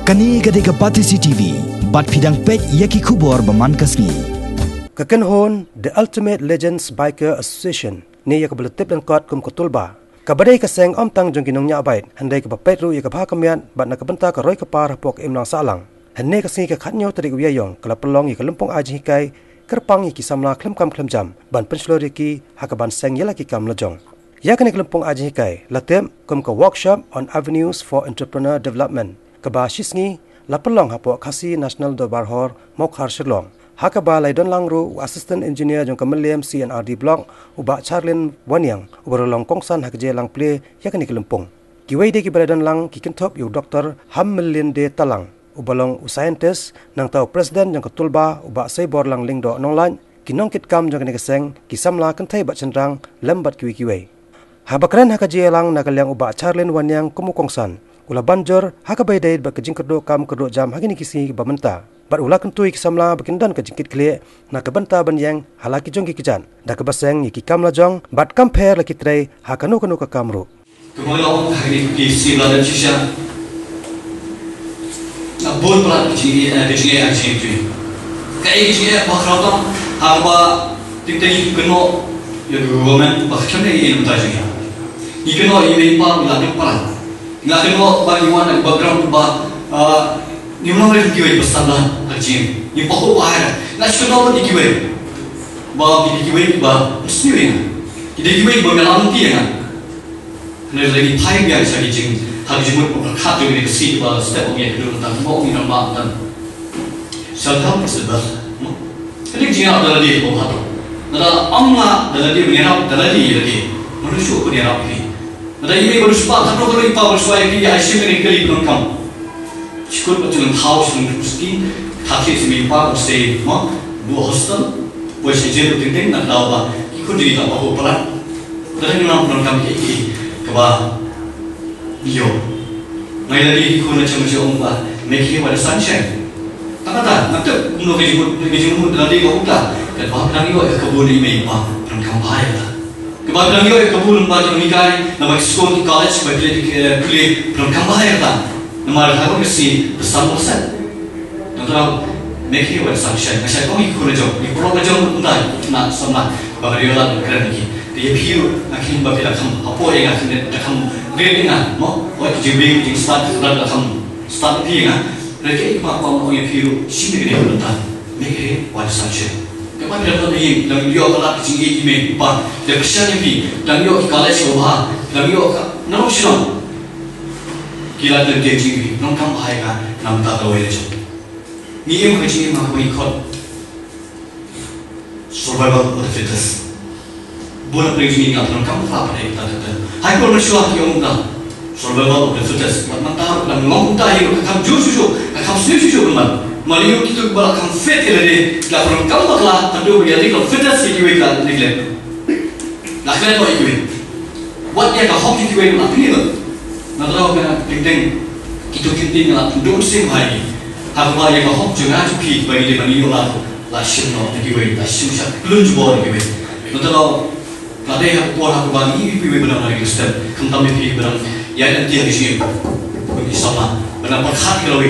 Kani gade ka pati CCTV, bat pidang pet yaki kubor baman kasni. Kakenhon The Ultimate Legends Biker Association ni yak beletip dan kot kum Tulba. Kabadai ka Seng tang jong kinong nya abait, handai ka papet ru yak ba kamian bat na kabenta ka roi ka par pok imlang salang. Hanne ka singi ka khatnyo tadi uyayong kala pelong yak lempong Jinghikai kerpang iki Samla klem kam klem jam ban penslor ki hakaban Seng yala ki kam Lajong. Ya kene lempong Jinghikai latem kum ka workshop on avenues for entrepreneur development. Kaba shisngi la pelong hapo khasi national dobar hor mokhar shirlong. Hakaba laidon langru assistant engineer jong kameliam CNRD block uba Charlin Wanyang ubarolong kongsan hakje lang play yakani kelempong. Kiwai de ki baradan lang ki kentop yu Dr. Hammelin de Talang ubalong scientist nang tau president jong Tulba uba saibor lang lingdo nonglan kinong kitkam jong kene Seng ki Samla kentai bat cendrang lembat kiwi. Habakran hakje lang nakalyang uba Charlin Wanyang kumukongsan ula banjor hakabai dait ba kejing kerdo kam kerdo jam hagini kisi bamenta. Bat ula kentui ki Samla bakindan ka jingkit kle na kabanta banyang halaki jong ki kijan da ka baseng ki kam Lajong bat compare la kitrei hakanu kanu ka kamru kemalo hari ki sila dan sisa na bon plat ki ki aji tu kai ki bakrata hawa tintai keno ya government bakhane ini mutaji ikeno ini pa la ni pa la keno ba iwan background ba ni mana lagi kiwai pesanan haji ni pahu bahaya nak sudah ni kiwai ba kiwai ba mesti ni kita kiwai ba melam tiang ni lagi time yang saya jing hari jumut berkat dengan si ba step yang dulu tentang mau ni nama dan sedang sebab jadi jing ada lagi apa tu nada amma ada lagi mengenal ada lagi manusia pun yang rapi nada ini baru sebab tak perlu ipa bersuai ki asyik ni kali pun kamu Syukur betul house untuk mesti kaki semimpa bersih, buat hostel, buat sejen penting nak tahu bah ikut diri tak bahu pelan. Tadi memang pernah kami iki kebah bio. Mai lagi ikut macam bah make it with sunshine. Tak ada, nanti mungkin kejimut nanti kau buka. Kebah pernah ikut kebun ini bah pernah kami bahaya lah. Kebah pernah ikut kebun bah Jinghikai, nama sekolah di college, bagi pernah kami bahaya lah. Nama aku mesti bersama set. Nanti make it with sunshine. Macam kau ikut Lajong, ikut Lajong entah nak sama bagi dia lah keren lagi. Dia piu akhirnya bagi kamu apa yang akhirnya kamu ready nak, mau waktu jebing start sudah kamu start piang. Mereka ikut apa yang piu sini kena entah make it with sunshine. Kepada dia tadi dan dia kalau tinggi email, pak dia kesan yang pi dan dia college bawah dan dia nak usia. Kila dan dia tinggi, non kam bahaya kan, nam tak tahu aja. Ni yang kerja ni mak ikut survival of the fittest. Bukan pergi ni kan, non kam tak pada kita kata. Hai kalau manusia yang muda, survival of the fittest. Mak tahu, lam ngom tahu yang kam jujur, kam setuju benar. Malu kita bala kam fit elade, kalau kam bakla, tentu dia kalau fittest itu kan niklet. Nak kena tahu itu. Buat dia kau hoki itu nak ni tu. Nampaklah kan penting kita penting lah untuk sih hari. Apa yang kau jangan cuci bagi dia bagi orang lah semua dikiwai, lah semua belum jumpa dikiwai. Nampaklah kalau yang buat aku bagi ibu benar lagi step, kentang ibu benar. Ya nanti hari ini, ini sama benar berkat kalau